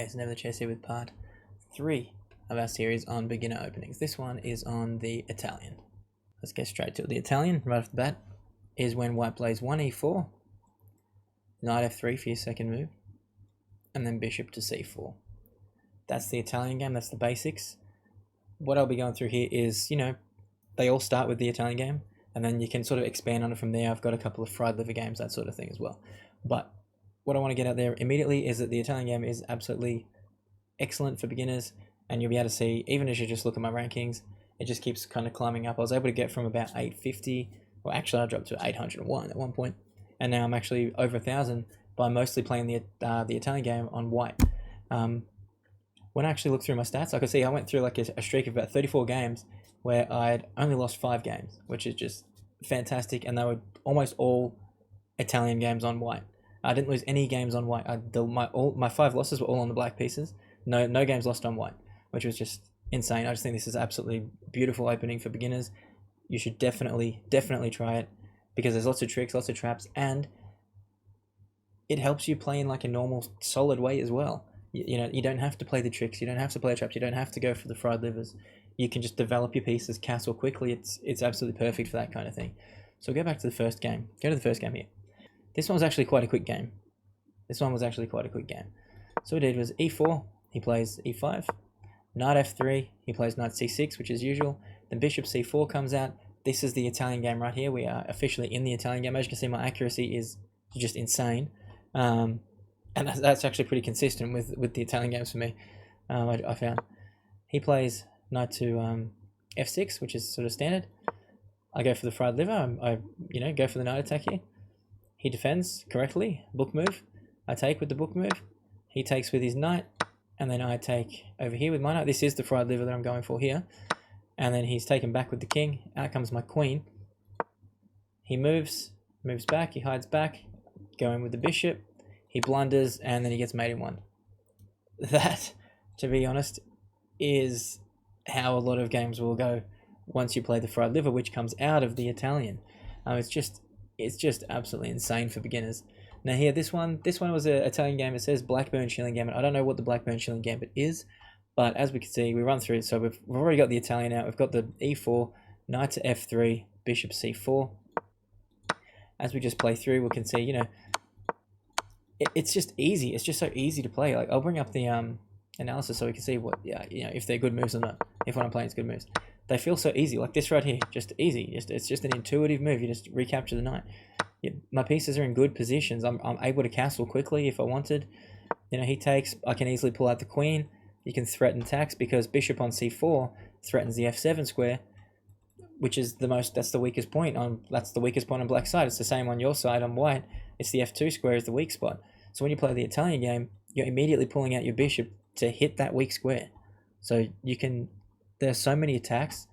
Hey, it's Never the Chess here with part 3 of our series on beginner openings. This one is on the Italian. Let's get straight to it. The Italian, right off the bat, is when white plays 1e4, knight f3 for your second move, and then bishop to c4. That's the Italian game, that's the basics. What I'll be going through here is, they all start with the Italian game, and then you can sort of expand on it from there. I've got a couple of fried liver games, that sort of thing as well. But what I want to get out there immediately is that the Italian game is absolutely excellent for beginners, and you'll be able to see, even as you just look at my rankings, it just keeps kind of climbing up. I was able to get from about 850, well actually I dropped to 801 at one point, and now I'm actually over 1,000 by mostly playing the Italian game on white. When I actually looked through my stats, I could see I went through like a streak of about 34 games where I'd only lost 5 games, which is just fantastic, and they were almost all Italian games on white. I didn't lose any games on white. My 5 losses were all on the black pieces. No games lost on white, which was just insane. I just think this is absolutely beautiful opening for beginners. You should definitely try it, because there's lots of tricks, lots of traps, and it helps you play in like a normal, solid way as well. You don't have to play the tricks. You don't have to play traps. You don't have to go for the fried livers. You can just develop your pieces, castle quickly. It's absolutely perfect for that kind of thing. So go back to the first game. Go to the first game here. This one was actually quite a quick game. So what he did was e4, he plays e5, knight f3, he plays knight c6, which is usual. Then bishop c4 comes out. This is the Italian game right here. We are officially in the Italian game. As you can see, my accuracy is just insane. And that's actually pretty consistent with the Italian games for me, I found. He plays knight to f6, which is sort of standard. I go for the fried liver. I go for the knight attack here. He defends correctly, book move. I take with the book move. He takes with his knight, and then I take over here with my knight. This is the fried liver that I'm going for here. And then he's taken back with the king. Out comes my queen. He moves back, he hides back, going with the bishop. He blunders, and then he gets mate in one. That, to be honest, is how a lot of games will go once you play the fried liver, which comes out of the Italian. It's just absolutely insane for beginners. Now here, this one was an Italian game. It says Blackburn Shilling Gambit. I don't know what the Blackburn Shilling Gambit is, but as we can see, we run through it. So we've already got the Italian out. We've got the e4, knight to f3, bishop c4. As we just play through, we can see, it's just easy. It's just so easy to play. Like, I'll bring up the analysis so we can see what, if they're good moves or not. If what I'm playing is good moves. They feel so easy, like this right here, just easy. It's just an intuitive move. You just recapture the knight. My pieces are in good positions. I'm able to castle quickly if I wanted. He takes. I can easily pull out the queen. You can threaten attacks because bishop on c4 threatens the f7 square, which is that's the weakest point on. That's the weakest point on black side. It's the same on your side on white. It's the f2 square is the weak spot. So when you play the Italian game, you're immediately pulling out your bishop to hit that weak square. So you can. There's so many attacks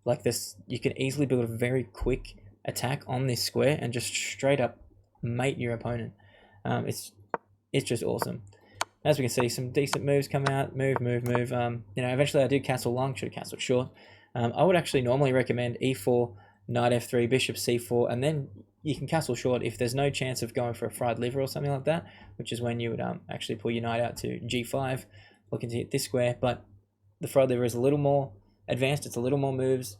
like this. You can easily build a very quick attack on this square and just straight up mate your opponent. It's just awesome. As we can see, some decent moves come out. Move. Eventually I did castle long. Should have castled short. I would actually normally recommend e4, knight f3, bishop c4, and then you can castle short if there's no chance of going for a fried liver or something like that, which is when you would actually pull your knight out to g5, looking to hit this square. But the fried liver is a little more advanced. It's a little more moves.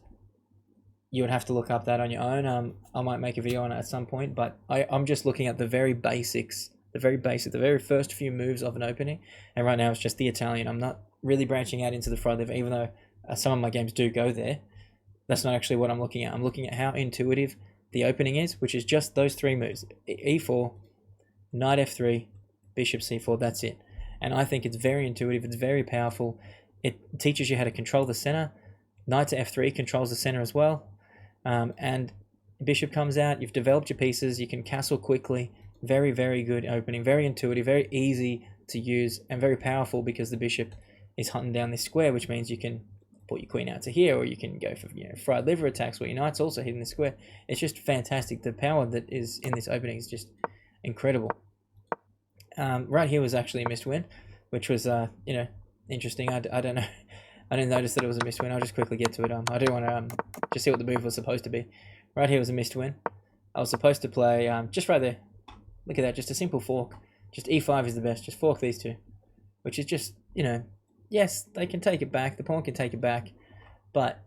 You would have to look up that on your own. I might make a video on it at some point, but I'm just looking at the very basics, the very first few moves of an opening. And right now it's just the Italian. I'm not really branching out into the fried liver, even though some of my games do go there. That's not actually what I'm looking at. I'm looking at how intuitive the opening is, which is just those 3 moves. E4, knight f3, bishop c4, that's it. And I think it's very intuitive. It's very powerful. It teaches you how to control the center. Knight to f3 controls the center as well. And bishop comes out. You've developed your pieces. You can castle quickly. Very, very good opening. Very intuitive. Very easy to use. And very powerful because the bishop is hunting down this square, which means you can put your queen out to here, or you can go for fried liver attacks where your knight's also hitting the square. It's just fantastic. The power that is in this opening is just incredible. Right here was actually a missed win, which was interesting. I don't know. I didn't notice that it was a missed win. I'll just quickly get to it. I do want to just see what the move was supposed to be. Right here was a missed win. I was supposed to play just right there. Look at that, just a simple fork. Just e5 is the best. Just fork these two. which is just, you know, yes, they can take it back. The pawn can take it back, but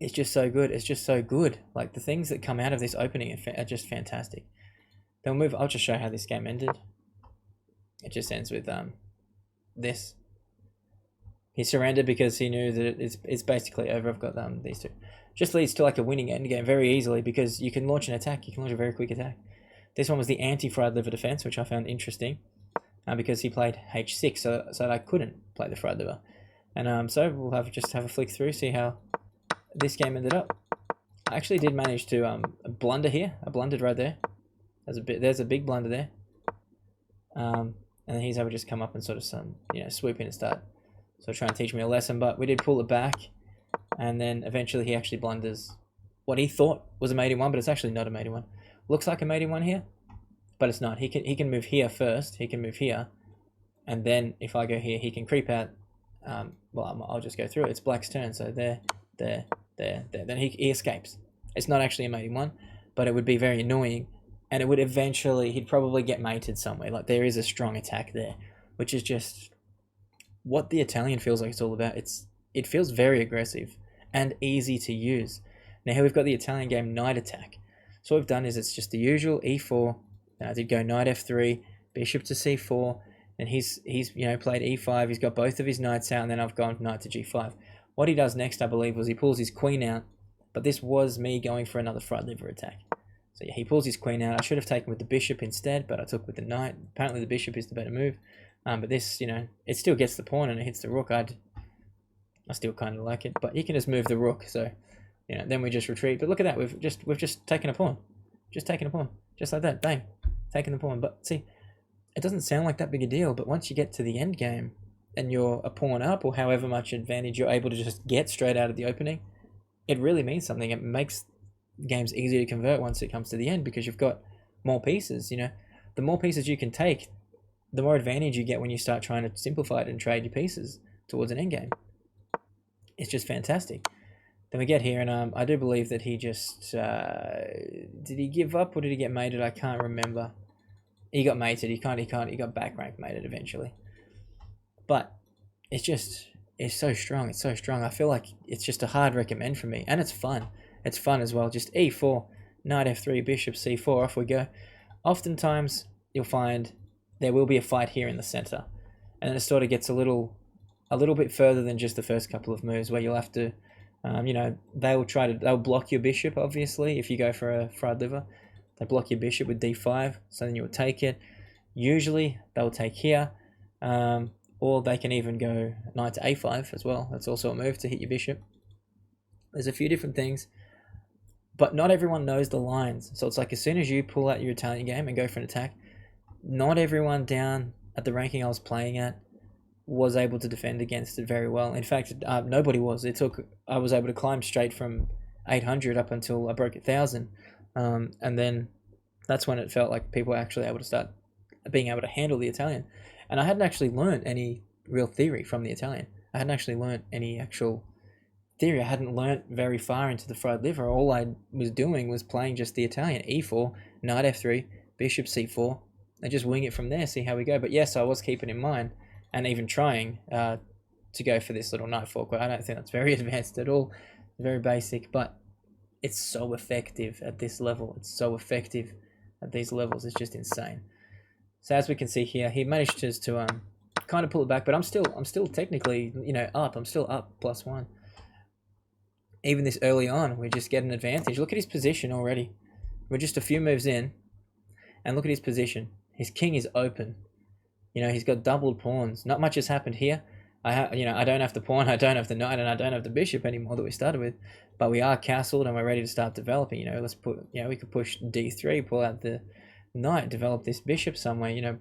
it's just so good. It's just so good. Like, the things that come out of this opening are just fantastic. Then we'll move. I'll just show how this game ended. It just ends with this. He surrendered because he knew that it's basically over. I've got these two. Just leads to like a winning endgame very easily because you can launch an attack. You can launch a very quick attack. This one was the anti-fried liver defense, which I found interesting because he played h6, so I couldn't play the fried liver. And so we'll just have a flick through, see how this game ended up. I actually did manage to blunder here. I blundered right there. There's a big blunder there. And then he's able to just come up and sort of swoop in and start trying to teach me a lesson. But we did pull it back, and then eventually he actually blunders what he thought was a mate in one, but it's actually not a mate in one. Looks like a mate in one here, but it's not. He can move here first. He can move here, and then if I go here, he can creep out. Well, I'll just go through it. It's black's turn, so there. Then he escapes. It's not actually a mate in one, but it would be very annoying, and it would eventually, he'd probably get mated somewhere. Like, there is a strong attack there, which is just what the Italian feels like it's all about. It feels very aggressive and easy to use. Now here we've got the Italian game knight attack. So what we've done is it's just the usual e4. And I did go knight f3, bishop to c4, and he's played e5. He's got both of his knights out, and then I've gone knight to g5. What he does next, I believe, was he pulls his queen out, but this was me going for another fried liver attack. So yeah, he pulls his queen out. I should have taken with the bishop instead, but I took with the knight. Apparently the bishop is the better move. But this, it still gets the pawn and it hits the rook. I still kind of like it, but he can just move the rook. So, then we just retreat. But look at that, we've just taken a pawn, just like that, bang, taking the pawn. But see, it doesn't sound like that big a deal. But once you get to the end game and you're a pawn up, or however much advantage you're able to just get straight out of the opening, it really means something. It makes games easier to convert once it comes to the end because you've got more pieces. The more pieces you can take, the more advantage you get when you start trying to simplify it and trade your pieces towards an endgame. It's just fantastic. Then we get here, and I do believe that he just did he give up or did he get mated? I can't remember. He got mated. He got back rank mated eventually. But it's so strong. It's so strong. I feel like it's just a hard recommend for me, and it's fun. It's fun as well. Just e4, knight f3, bishop c4. Off we go. Oftentimes you'll find there will be a fight here in the center, and then it sort of gets a little bit further than just the first couple of moves, where you'll have to, they'll block your bishop. Obviously, if you go for a fried liver, they block your bishop with d5, so then you will take it. Usually they'll take here, or they can even go knight to a5 as well. That's also a move to hit your bishop. There's a few different things, but not everyone knows the lines. So it's like, as soon as you pull out your Italian game and go for an attack, not everyone down at the ranking I was playing at was able to defend against it very well. In fact, nobody was. I was able to climb straight from 800 up until I broke 1,000, and then that's when it felt like people were actually able to start being able to handle the Italian. And I hadn't actually learned any real theory from the Italian. I hadn't actually learned any actual theory. I hadn't learnt very far into the fried liver. All I was doing was playing just the Italian. e4, knight f3, bishop c4, and just wing it from there, see how we go. But yes, I was keeping in mind and even trying to go for this little knight fork. I don't think that's very advanced at all, very basic, but it's so effective at this level. It's so effective at these levels. It's just insane. So as we can see here, he managed to kind of pull it back, but I'm still technically up. I'm still up +1. Even this early on, we just get an advantage. Look at his position already. We're just a few moves in, and look at his position. His king is open. He's got doubled pawns. Not much has happened here. I don't have the pawn, I don't have the knight, and I don't have the bishop anymore that we started with. But we are castled, and we're ready to start developing. We could push d3, pull out the knight, develop this bishop somewhere.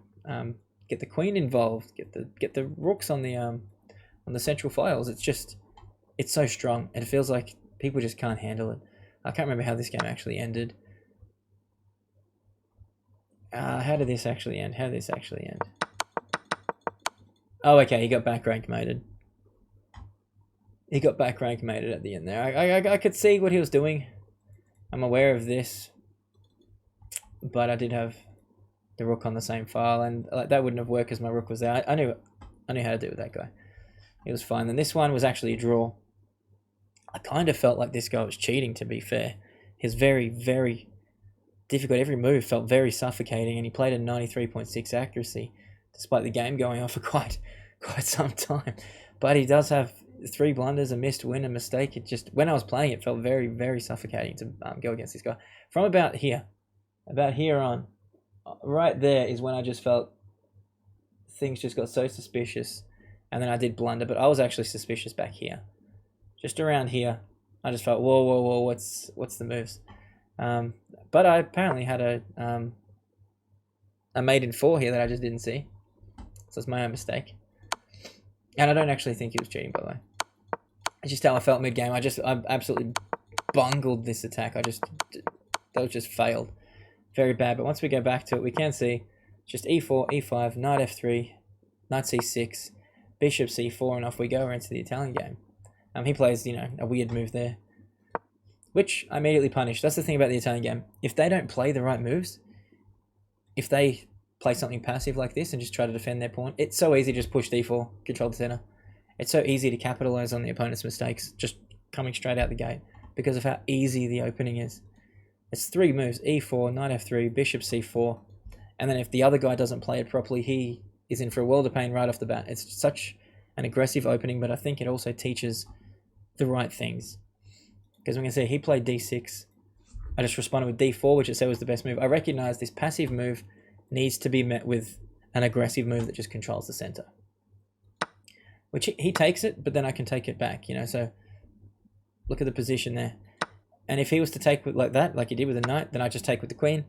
Get the queen involved, get the rooks on the central files. It's so strong, and it feels like people just can't handle it. I can't remember how this game actually ended. How did this actually end? Oh, okay, he got back rank mated. He got back rank mated at the end there. I could see what he was doing. I'm aware of this. But I did have the rook on the same file, and like that wouldn't have worked because my rook was there. I knew how to do with that guy. It was fine. Then this one was actually a draw. I kind of felt like this guy was cheating, to be fair. He's very, very difficult. Every move felt very suffocating, and he played a 93.6 accuracy, despite the game going on for quite some time. But he does have 3 blunders, a missed win, a mistake. It just, when I was playing, it felt very, very suffocating to go against this guy. From about here on, right there is when I just felt things just got so suspicious, and then I did blunder, but I was actually suspicious back here. Just around here, I just felt, whoa, what's the moves? But I apparently had a maiden 4 here that I just didn't see. So it's my own mistake. And I don't actually think he was cheating, by the way. It's just how I felt mid-game. I absolutely bungled this attack. That was just failed. Very bad. But once we go back to it, we can see just e4, e5, knight f3, knight c6, bishop c4, and off we go. We're into the Italian game. He plays, a weird move there, which I immediately punish. That's the thing about the Italian game. If they don't play the right moves, if they play something passive like this and just try to defend their pawn, it's so easy to just push d4, control the center. It's so easy to capitalize on the opponent's mistakes, just coming straight out the gate, because of how easy the opening is. It's 3 moves, e4, knight f3, bishop c4, and then if the other guy doesn't play it properly, he is in for a world of pain right off the bat. It's such an aggressive opening, but I think it also teaches the right things. Because we can see he played d6. I just responded with d4, which I said was the best move. I recognize this passive move needs to be met with an aggressive move that just controls the center. Which he takes it, but then I can take it back, so look at the position there. And if he was to take with like that, like he did with the knight, then I just take with the queen.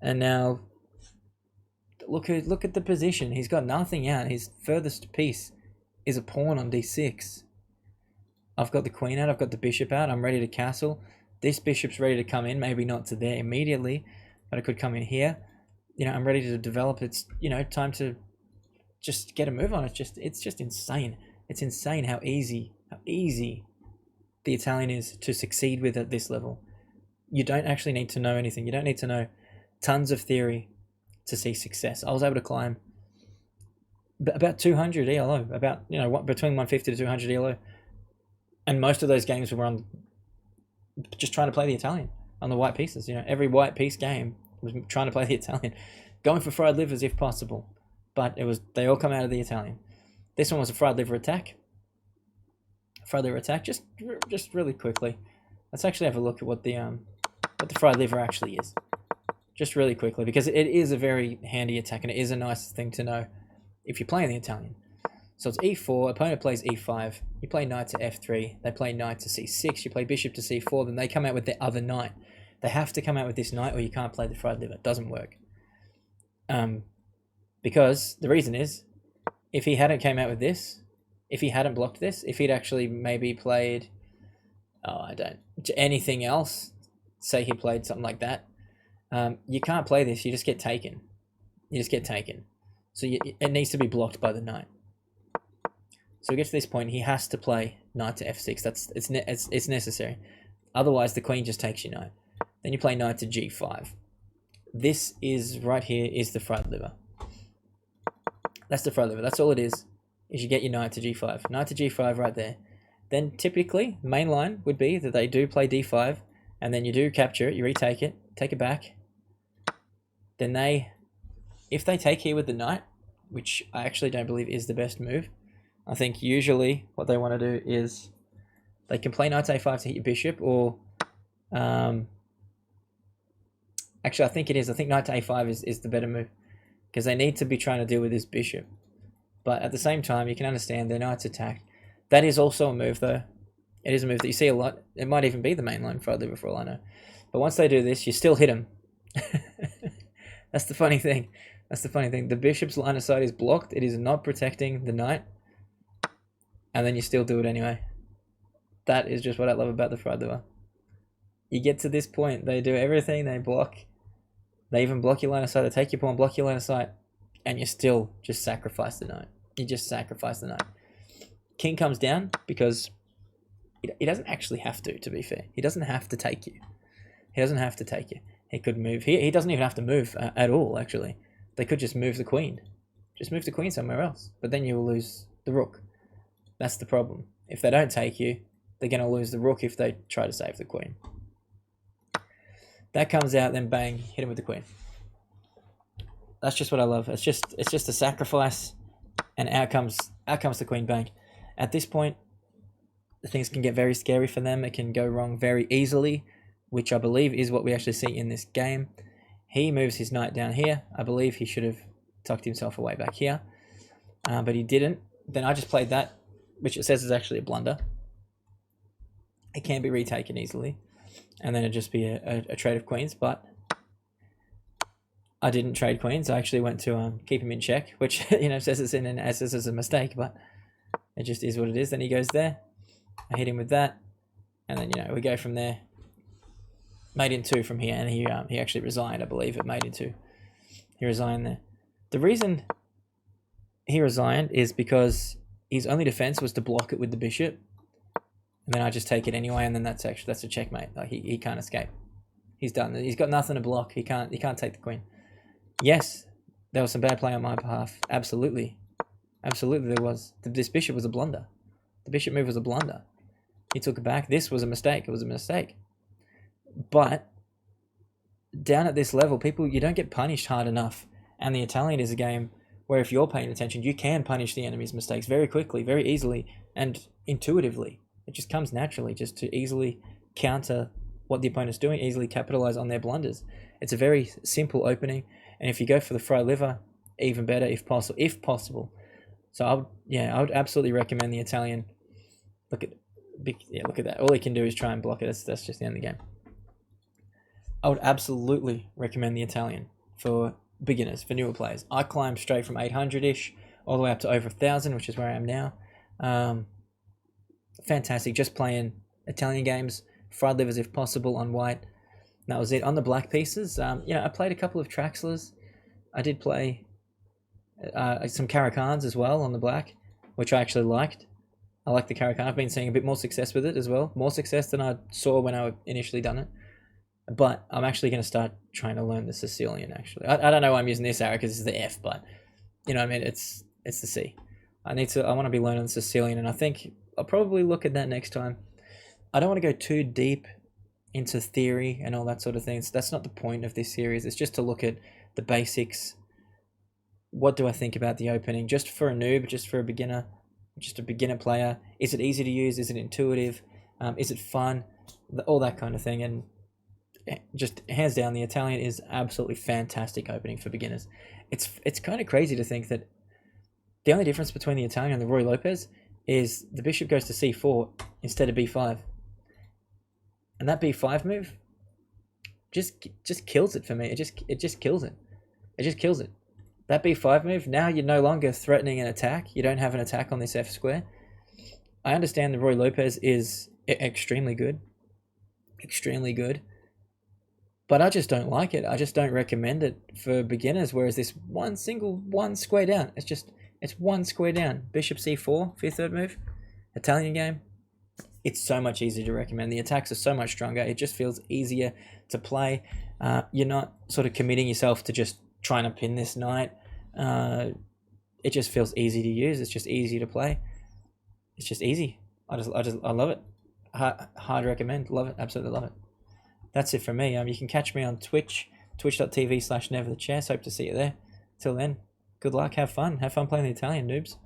And now look at the position. He's got nothing out. His furthest piece is a pawn on d6. I've got the queen out, I've got the bishop out, I'm ready to castle. This bishop's ready to come in, maybe not to there immediately, but it could come in here. I'm ready to develop. It's, time to just get a move on. It's just insane. It's insane how easy the Italian is to succeed with at this level. You don't actually need to know anything. You don't need to know tons of theory to see success. I was able to climb about 200 ELO, about, between 150 to 200 ELO. And most of those games were on just trying to play the Italian on the white pieces. Every white piece game was trying to play the Italian, going for fried livers if possible. But they all come out of the Italian. This one was a fried liver attack. Just really quickly. Let's actually have a look at what the fried liver actually is. Just really quickly, because it is a very handy attack and it is a nice thing to know if you're playing the Italian. So it's e4, opponent plays e5, you play knight to f3, they play knight to c6, you play bishop to c4, then they come out with their other knight. They have to come out with this knight or you can't play the fried liver. It doesn't work. Because the reason is, if he hadn't came out with this, if he hadn't blocked this, if he'd actually maybe played, anything else, say he played something like that, you can't play this, you just get taken. So it needs to be blocked by the knight. So we get to this point, he has to play knight to f6. It's necessary. Otherwise, the queen just takes your knight. Then you play knight to g5. This is right here is the fried liver. That's the fried liver. That's all it is you get your knight to g5. Knight to g5 right there. Then typically, the main line would be that they do play d5, and then you do capture it, you retake it, take it back. Then if they take here with the knight, which I actually don't believe is the best move, I think usually what they want to do is they can play knight to a5 to hit your bishop, or actually I think it is. I think knight to a5 is the better move, because they need to be trying to deal with this bishop. But at the same time, you can understand their knight's attacked. That is also a move, though. It is a move that you see a lot. It might even be the main line fried liver for all I know. But once they do this, you still hit them. That's the funny thing. The bishop's line of sight is blocked. It is not protecting the knight. And then you still do it anyway. That is just what I love about the fried liver. You get to this point, they do everything, they block. They even block your line of sight, they take your pawn, block your line of sight, and you still just sacrifice the knight. You just sacrifice the knight. King comes down because he doesn't actually have to be fair. He doesn't have to take you. He could move. He doesn't even have to move at all, actually. They could just move the queen. Just move the queen somewhere else. But then you will lose the rook. That's the problem. If they don't take you, they're going to lose the rook if they try to save the queen. That comes out, then bang, hit him with the queen. That's just what I love. It's just a sacrifice, and out comes the queen, bang. At this point, things can get very scary for them. It can go wrong very easily, which I believe is what we actually see in this game. He moves his knight down here. I believe he should have tucked himself away back here, but he didn't. Then I just played that, which it says is actually a blunder. It can be retaken easily, and then it'd just be a trade of queens, but I didn't trade queens. I actually went to keep him in check, which says it's says a mistake, but it just is what it is. Then he goes there. I hit him with that, and then we go from there. Made in 2 from here, and he actually resigned. I believe it made in 2. He resigned there. The reason he resigned is because his only defense was to block it with the bishop, and then I just take it anyway, and then that's a checkmate. Like he can't escape. He's done. He's got nothing to block. He can't take the queen. Yes, there was some bad play on my behalf. Absolutely there was. This bishop was a blunder. The bishop move was a blunder. He took it back. This was a mistake. It was a mistake. But down at this level, you don't get punished hard enough. And the Italian is a game where if you're paying attention, you can punish the enemy's mistakes very quickly, very easily, and intuitively. It just comes naturally, just to easily counter what the opponent's doing, easily capitalize on their blunders. It's a very simple opening, and if you go for the fry liver, even better if possible. So I would absolutely recommend the Italian. Look at that. All he can do is try and block it. That's just the end of the game. I would absolutely recommend the Italian for beginners, for newer players. I climbed straight from 800-ish all the way up to over 1,000, which is where I am now. Fantastic. Just playing Italian games, fried livers if possible on white. That was it. On the black pieces, I played a couple of Traxlers. I did play some Caraccans as well on the black, which I actually liked. I like the Caracan. I've been seeing a bit more success with it as well. More success than I saw when I initially done it. But I'm actually going to start trying to learn the Sicilian, actually. I don't know why I'm using this arrow because it's the F, but you know what I mean? It's the C. I want to be learning the Sicilian, and I think I'll probably look at that next time. I don't want to go too deep into theory and all that sort of things. That's not the point of this series. It's just to look at the basics. What do I think about the opening? Just for a noob, just for a beginner, just a beginner player. Is it easy to use? Is it intuitive? Is it fun? All that kind of thing. And just hands down, the Italian is absolutely fantastic opening for beginners. It's kind of crazy to think that the only difference between the Italian and the Ruy Lopez is the bishop goes to c4 instead of b5, and that b5 move just kills it for me. It just kills it. It just kills it. That b5 move, now you're no longer threatening an attack. You don't have an attack on this f square. I understand the Ruy Lopez is extremely good, but I just don't like it. I just don't recommend it for beginners. Whereas this one square down, it's one square down. Bishop c4, 5th move, Italian game. It's so much easier to recommend. The attacks are so much stronger. It just feels easier to play. You're not sort of committing yourself to just trying to pin this knight. It just feels easy to use. It's just easy to play. It's just easy. I love it. Hard recommend. Love it. Absolutely love it. That's it from me. You can catch me on Twitch, twitch.tv/neverthechess. Hope to see you there. Till then, good luck. Have fun. Have fun playing the Italian, noobs.